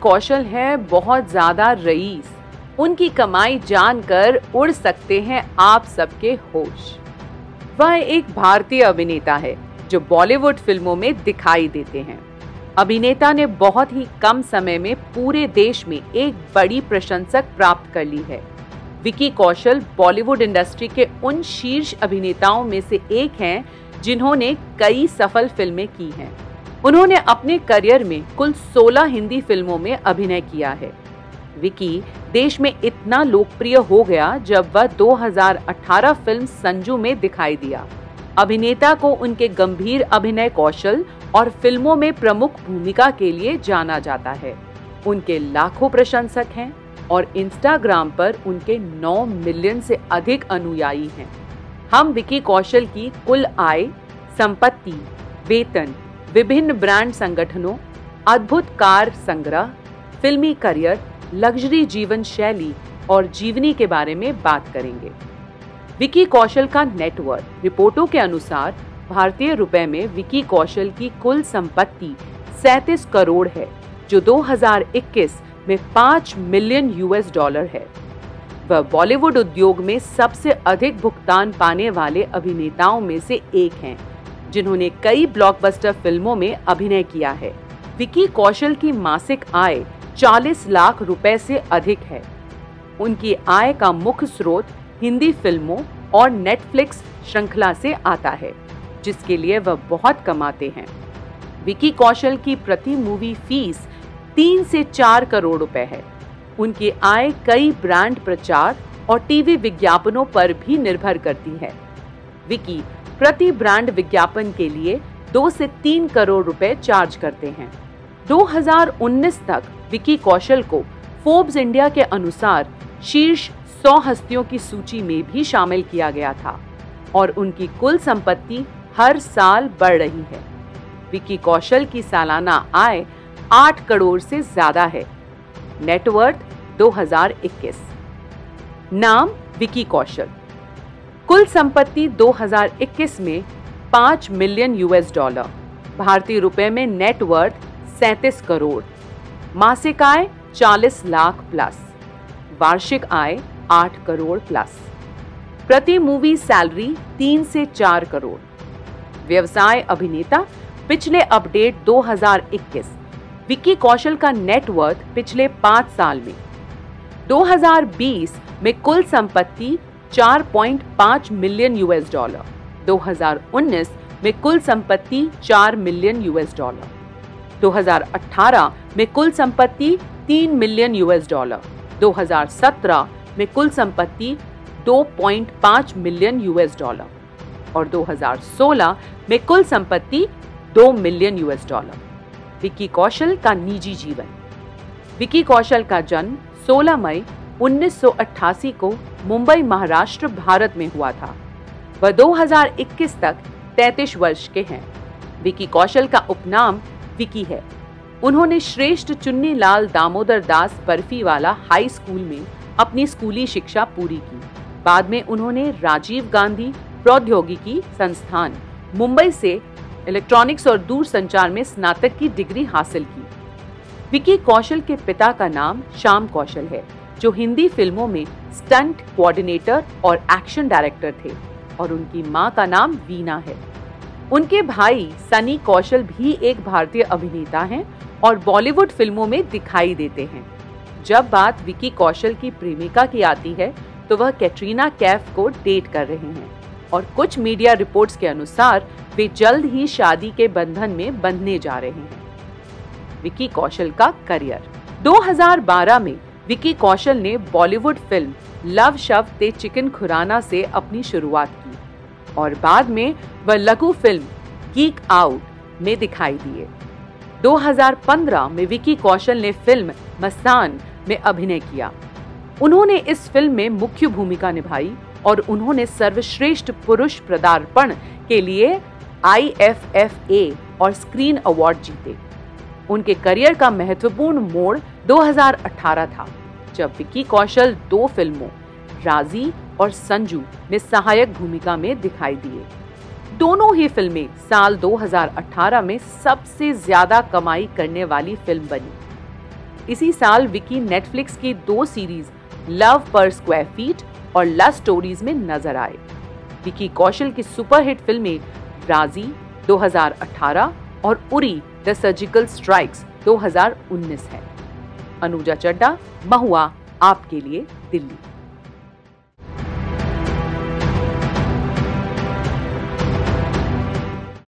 कौशल है बहुत ज्यादा रईस। उनकी कमाई जानकर उड़ सकते हैं आप सबके होश। वह एक भारतीय अभिनेता है जो बॉलीवुड फिल्मों में दिखाई देते हैं। अभिनेता ने बहुत ही कम समय में पूरे देश में एक बड़ी प्रशंसक प्राप्त कर ली है। विकी कौशल बॉलीवुड इंडस्ट्री के उन शीर्ष अभिनेताओं में से एक हैं जिन्होंने कई सफल फिल्में की हैं। उन्होंने अपने करियर में कुल 16 हिंदी फिल्मों में अभिनय किया है। विकी देश में इतना लोकप्रिय हो गया जब वह 2018 फिल्म संजू में दिखाई दिया। अभिनेता को उनके गंभीर अभिनय कौशल और फिल्मों में प्रमुख भूमिका के लिए जाना जाता है। उनके लाखों प्रशंसक हैं और इंस्टाग्राम पर उनके 9 मिलियन से अधिक अनुयायी हैं। हम विकी कौशल की कुल आय, संपत्ति, वेतन, विभिन्न ब्रांड संगठनों, अद्भुत कार संग्रह, फिल्मी करियर, लग्जरी जीवन शैली और जीवनी के बारे में बात करेंगे। विकी कौशल का नेटवर्थ रिपोर्टों के अनुसार भारतीय रुपए में विकी कौशल की कुल संपत्ति 37 करोड़ है, जो 2021 में 5 मिलियन $। है। वह बॉलीवुड उद्योग में सबसे अधिक भुगतान पाने वाले अभिनेताओं में से एक हैं, जिन्होंने कई ब्लॉकबस्टर फिल्मों में अभिनय किया है। विकी कौशल की मासिक आय 40 लाख रुपए से अधिक है। उनकी आय का मुख्य स्रोत हिंदी फिल्मों और नेटफ्लिक्स श्रृंखला से आता है, जिसके लिए वह बहुत कमाते हैं। विकी कौशल की प्रति मूवी फीस 3 से 4 करोड़ रुपए है। उनकी आय कई ब्रांड प्रचार और टीवी विज्ञापनों पर भी निर्भर करती है। विकी प्रति ब्रांड विज्ञापन के लिए 2 से 3 करोड़ रुपए चार्ज करते हैं। 2019 तक विकी कौशल को फोर्ब्स इंडिया के अनुसार शीर्ष 100 हस्तियों की सूची में भी शामिल किया गया था और उनकी कुल संपत्ति हर साल बढ़ रही है। विकी कौशल की सालाना आय 8 करोड़ से ज्यादा है। नेटवर्थ 2021। नाम विकी कौशल। कुल संपत्ति 2021 में 5 मिलियन $। भारतीय रुपए में नेटवर्थ 37 करोड़। मासिक आय 40 लाख प्लस। वार्षिक आय 8 करोड़ प्लस। प्रति मूवी सैलरी 3 से 4 करोड़। व्यवसाय अभिनेता। पिछले अपडेट 2021। विकी कौशल का नेटवर्थ पिछले 5 साल में 2020 में कुल संपत्ति 4.5 मिलियन $। 2019 में कुल संपत्ति 4 मिलियन $। 2018 में कुल संपत्ति 3 मिलियन $। 2017 में कुल संपत्ति 2.5 मिलियन $। और 2016 में कुल संपत्ति 2 मिलियन $। विकी कौशल का निजी जीवन। विकी कौशल का जन्म 16 मई 1988 को मुंबई, महाराष्ट्र, भारत में हुआ था। वह 2021 तक 33 वर्ष के हैं। विकी कौशल का उपनाम विकी है। उन्होंने श्रेष्ठ चुन्नीलाल दामोदर दास बर्फीवाला हाई स्कूल में अपनी स्कूली शिक्षा पूरी की। बाद में उन्होंने राजीव गांधी प्रौद्योगिकी संस्थान, मुंबई से इलेक्ट्रॉनिक्स और दूरसंचार में स्नातक की डिग्री हासिल की। विकी कौशल के पिता का नाम श्याम कौशल है, जो हिंदी फिल्मों में स्टंट कोऑर्डिनेटर और एक्शन डायरेक्टर थे, और उनकी मां का नाम वीना है। उनके भाई सनी कौशल भी एक भारतीय अभिनेता हैं और बॉलीवुड फिल्मों में दिखाई देते हैं। जब बात विकी कौशल की प्रेमिका की आती है तो वह कैटरीना कैफ को डेट कर रहे हैं और कुछ मीडिया रिपोर्ट्स के अनुसार वे जल्द ही शादी के बंधन में बंधने जा रहे हैं। विकी कौशल का करियर। 2012 में विकी कौशल ने बॉलीवुड फिल्म लव शव ते चिकन खुराना से अपनी शुरुआत की और बाद में वह लघु फिल्म गीक आउट में दिखाई दिए। 2015 में विकी कौशल ने फिल्म मस्तान में अभिनय किया। उन्होंने इस फिल्म में मुख्य भूमिका निभाई और उन्होंने सर्वश्रेष्ठ पुरुष पदार्पण के लिए IFFA और स्क्रीन अवार्ड जीते। उनके करियर का महत्वपूर्ण मोड़ 2018 था, जब विकी कौशल 2 फिल्मों राजी और संजू में सहायक भूमिका में दिखाई दिए। दोनों ही फिल्में साल 2018 में सबसे ज्यादा कमाई करने वाली फिल्म बनी। इसी साल विकी नेटफ्लिक्स की 2 सीरीज लव पर स्क्वायर फीट और लव स्टोरीज में नजर आए। विकी कौशल की सुपरहिट फिल्में राजी 2018 और उरी द सर्जिकल स्ट्राइक्स 2019 है। अनुजा चड्डा, महुआ, आपके लिए, दिल्ली।